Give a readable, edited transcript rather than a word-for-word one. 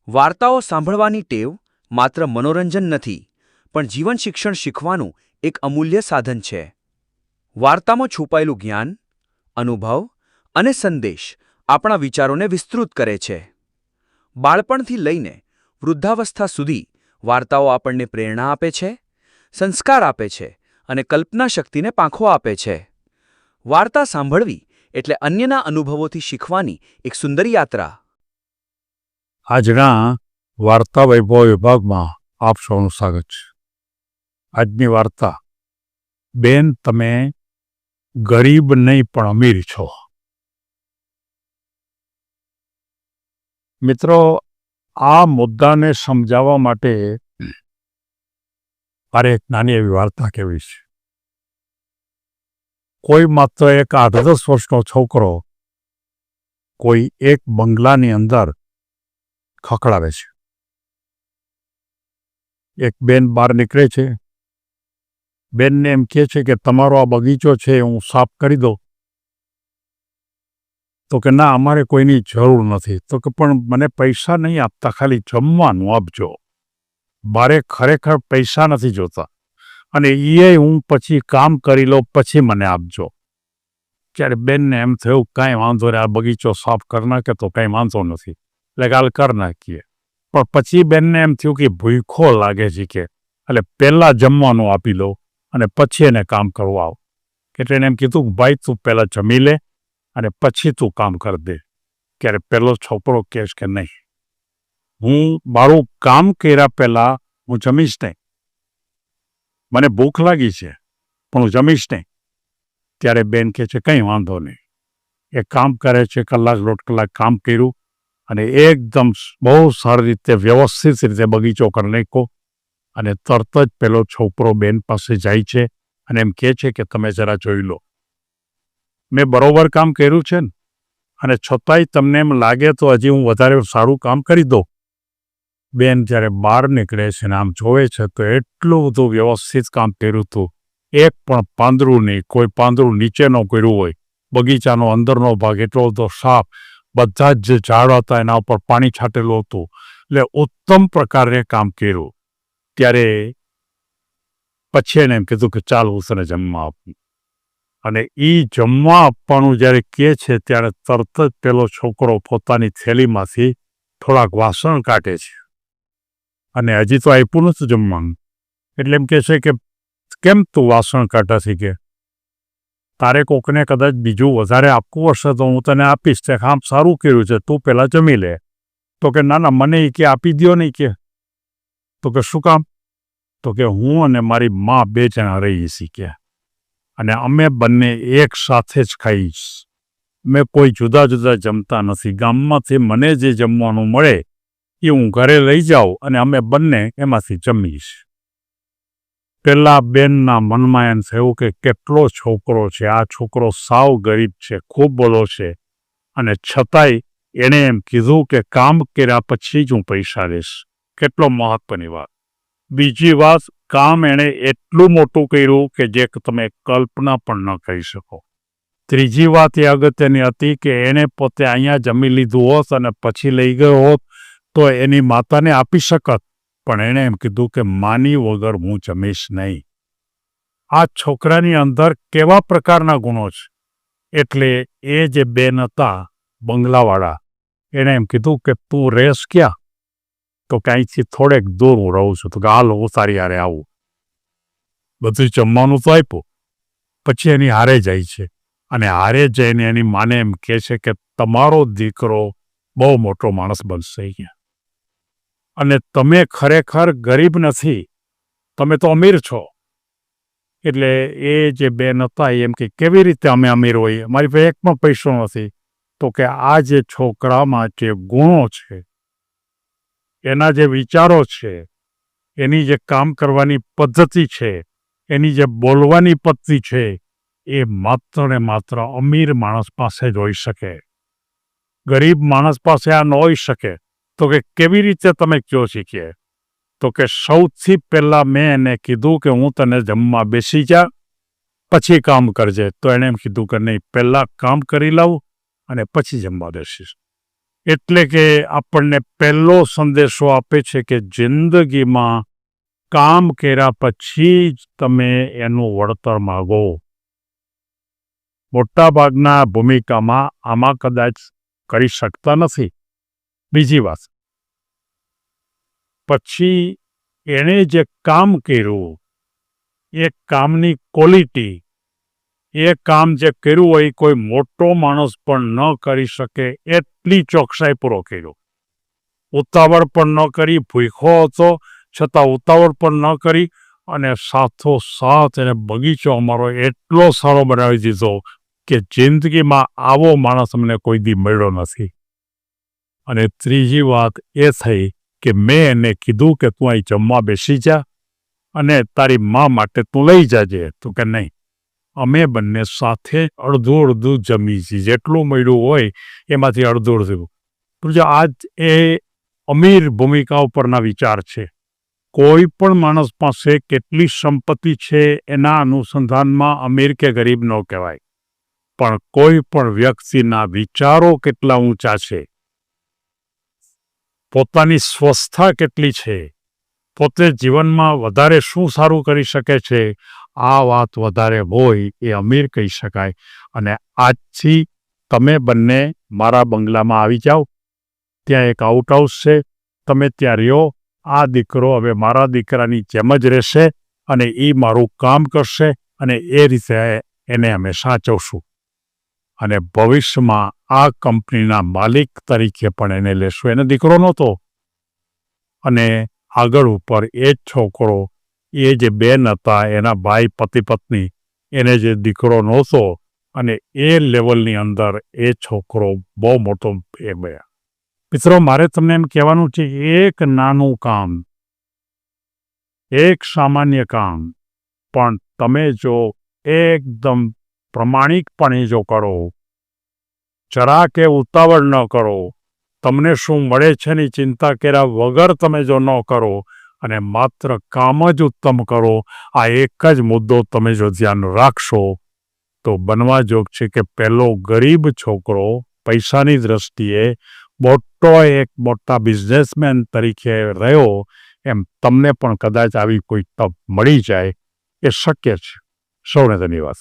વાર્તાઓ સાંભળવાની ટેવ માત્ર મનોરંજન નથી, પણ જીવન શિક્ષણ શીખવાનું એક અમૂલ્ય સાધન છે. વાર્તામાં છુપાયેલું જ્ઞાન, અનુભવ અને સંદેશ આપણા વિચારોને વિસ્તૃત કરે છે. બાળપણથી લઈને વૃદ્ધાવસ્થા સુધી વાર્તાઓ આપણને પ્રેરણા આપે છે, સંસ્કાર આપે છે અને કલ્પના શક્તિને પાંખો આપે છે. વાર્તા સાંભળવી એટલે અન્યના અનુભવોથી શીખવાની એક સુંદર યાત્રા. આજના વાર્તા વૈભવ વિભાગમાં આપ સૌનું સ્વાગત છે. આજની વાર્તા, બેન તમે ગરીબ નહીં પણ અમીર છો. મિત્રો, આ મુદ્દાને સમજાવવા માટે મારે એક નાની એવી વાર્તા કહેવી છે. કોઈ માત્ર એક 8-10 વર્ષનો છોકરો કોઈ એક બંગલાની અંદર ખખડાવે છે. એક બેન બહાર નીકળે છે. બેનને એમ કહે છે કે તમારો આ બગીચો છે હું સાફ કરી દઉં. તો કે ના, અમારે કોઈની જરૂર નથી. તો કે પણ મને પૈસા નહીં આપતા, ખાલી જમવાનું આપજો. મારે ખરેખર પૈસા નથી જોતા, અને એ હું પછી કામ કરી લઉં, પછી મને આપજો. ત્યારે બેનને એમ થયું કાંઈ વાંધો નહીં, આ બગીચો સાફ કરી નાખે તો કાંઈ વાંધો નથી, એટલે ગાલ કરી નાખીએ. પણ પછી બેનને એમ થયું કે ભૂખો લાગે છે કે એટલે પહેલાં જમવાનું આપી લો અને પછી એને કામ કરવા આવ. એટલે એને એમ કીધું ભાઈ તું પહેલાં જમી લે અને પછી તું કામ કરી દે. ત્યારે પહેલો છોકરો કહે કે નહીં, હું મારું કામ કર્યા પહેલાં હું જમીશ નહીં. મને ભૂખ લાગી છે પણ હું જમીશ નહીં. ત્યારે બેન કહે છે કંઈ વાંધો નહીં. એ કામ કરે છે, 1-1.5 કલાક કામ કર્યું અને એકદમ બહુ સારી રીતે વ્યવસ્થિત રીતે બગીચો કરી નાખ્યો. અને તરત જ પેલો છોકરો બેન પાસે જાય છે અને એમ કહે છે કે તમે જરા જોઈ લો, મેં બરોબર કામ કર્યું છે ને, અને છતાંય તમને એમ લાગે તો હજી હું વધારે સારું કામ કરી દઉં. બેન જ્યારે બહાર નીકળે છે ને આમ જોવે છે તો એટલું બધું વ્યવસ્થિત કામ કર્યું હતું. એક પણ પાંદડું નહીં, કોઈ પાંદડું નીચે ન કર્યું હોય. બગીચાનો અંદરનો ભાગ એટલો બધો સાફ, બધા જ જે ઝાડ હતા એના ઉપર પાણી છાંટેલું હતું, એટલે ઉત્તમ પ્રકારે કામ કર્યું. ત્યારે પછી એને એમ કીધું કે ચાલ હું તને જમવા આપું. અને એ જમવા આપવાનું જ્યારે કહે છે ત્યારે તરત જ પેલો છોકરો પોતાની થેલીમાંથી થોડાક વાસણ કાઢે છે. અને હજી તો આપ્યું નથી જમવાનું. એટલે એમ કહે છે કે કેમ તું વાસણ કાઢાથી, કે તારે કોકને કદાચ બીજું વધારે આપવું હશે તો હું તને આપીશ. તે કામ સારું કર્યું છે, તું પહેલાં જમી લે. તો કે ના ના, મને એ કે આપી દો નહીં. કે તો કે શું કામ? તો કે હું અને મારી મા 2 જણા રહીએ છીએ, અને અમે બંને એક સાથે જ ખાઈશ. મેં કોઈ જુદા જુદા જમતા નથી. ગામમાંથી મને જે જમવાનું મળે એ હું ઘરે લઈ જાઉં અને અમે બંને એમાંથી જમીશ. પેલા બેનના મનમાં એમ થયું કે કેટલો છોકરો છે, આ છોકરો સાવ ગરીબ છે, ખૂબ બોલો છે, અને છતાંય એણે એમ કીધું કે કામ કર્યા પછી જ હું પૈસા લઈશ. કેટલો મહત્વની વાત. બીજી વાત, કામ એણે એટલું મોટું કર્યું કે જે તમે કલ્પના પણ ન કરી શકો. ત્રીજી વાત એ અગત્યની હતી કે એણે પોતે અહીંયા જમી લીધું હોત અને પછી લઈ ગયો હોત તો એની માતાને આપી શકત, પણ એણે એમ કીધું કે માની વગર હું જમીશ નહીં. આ છોકરાની અંદર કેવા પ્રકારના ગુણો છે! એટલે એ જે બેન હતા બંગલાવાળા, એણે એમ કીધું કે તું રહેશ ક્યાં? તો કે અહીંથી થોડેક દૂર હું રહું છું. તો કે હાલ હું તારી હારે આવું. બધું જમવાનું તો આપ્યું. પછી એની હારે જાય છે અને હારે જઈને એની માને એમ કહે છે કે તમારો દીકરો બહુ મોટો માણસ બનશે અહીંયા, અને તમે ખરેખર ગરીબ નથી, તમે તો અમીર છો. એટલે એ જે બેન હતા એમ કે કેવી રીતે અમે અમીર હોઈએ, મારી પાસે એક પણ પૈસો નથી. તો કે આ જે છોકરામાં જે ગુણો છે, એના જે વિચારો છે, એની જે કામ કરવાની પદ્ધતિ છે, એની જે બોલવાની પદ્ધતિ છે, એ માત્ર ને માત્ર અમીર માણસ પાસે જ હોઈ શકે. ગરીબ માણસ પાસે આ ન હોઈ શકે. તો કે કેવી રીતે તમે કહો શીખીએ? તો કે સૌથી પહેલાં મેં એને કીધું કે હું તને જમવા બેસી જા, પછી કામ કરજે. તો એણે એમ કીધું કે નહીં, પહેલાં કામ કરી લઉં અને પછી જમવા બેસીશ. એટલે કે આપણને પહેલો સંદેશો આપે છે કે જિંદગીમાં કામ કર્યા પછી જ તમે એનું વળતર માગો. મોટાભાગના ભૂમિકામાં આમાં કદાચ કરી શકતા નથી. બીજી વાત, પછી એણે જે કામ કર્યું એ કામની ક્વોલિટી, એ કામ જે કર્યું હોય એ કોઈ મોટો માણસ પણ ન કરી શકે એટલી ચોકસાઈપૂર્વક કર્યું. ઉતાવળ પણ ન કરી, ભૂખો હતો છતાં ઉતાવળ પણ ન કરી, અને સાથોસાથ એને બગીચો અમારો એટલો સારો બનાવી દીધો કે જિંદગીમાં આવો માણસ અમને કોઈ દી મળ્યો નથી. અને ત્રીજી વાત એ થઈ કે મેં એને કીધું કે તું અહીં જમવા બેસી જા અને તારી મા માટે તું લઈ જાજે. તો કે નહીં, અમે બંને સાથે અડધું અડધું જમી છીએ, જેટલું મળ્યું હોય એમાંથી અડધું અડધું. તો આજ એ અમીર ભૂમિકા ઉપરના વિચાર છે. કોઈ પણ માણસ પાસે કેટલી સંપત્તિ છે એના અનુસંધાનમાં અમીર કે ગરીબ ન કહેવાય, પણ કોઈ પણ વ્યક્તિના વિચારો કેટલા ઊંચા છે, પોતાની સ્વસ્થતા કેટલી છે, પોતે જીવનમાં વધારે શું સારું કરી શકે છે, આ વાત વધારે હોય એ અમીર કહી શકાય. અને આજથી તમે બંને મારા બંગલામાં આવી જાઓ. ત્યાં એક આઉટહાઉસ છે, તમે ત્યાં રહ્યો. આ દીકરો હવે મારા દીકરાની જેમ જ રહેશે અને એ મારું કામ કરશે અને એ રીતે એને અમે સાચવશું. અને ભવિષ્યમાં આ કંપનીના માલિક તરીકે પણ એને લેશું. એને દીકરો નહોતો, અને આગળ ઉપર એ જ છોકરો, એ જે બેન હતા એના ભાઈ પતિ પત્ની, એને જે દીકરો નહોતો, અને એ લેવલની અંદર એ છોકરો બહુ મોટો એ ગયા. મિત્રો, મારે તમને એમ કહેવાનું છે, એક નાનું કામ, એક સામાન્ય કામ, પણ તમે જો એકદમ પ્રમાણિકપણે જો કરો, જરા કે ઉતાવળ ન કરો, તમને શું મળે છે ની ચિંતા કર્યા વગર તમે જો ન કરો અને માત્ર કામ જ ઉત્તમ કરો, આ એક જ મુદ્દો તમે જો ધ્યાન રાખશો તો બનવા જોગ છે કે પહેલો ગરીબ છોકરો પૈસાની દ્રષ્ટિએ મોટા બિઝનેસમેન તરીકે રહ્યો, એમ તમને પણ કદાચ આવી કોઈ તક મળી જાય. એ શક્ય છે. સૌને ધન્યવાદ.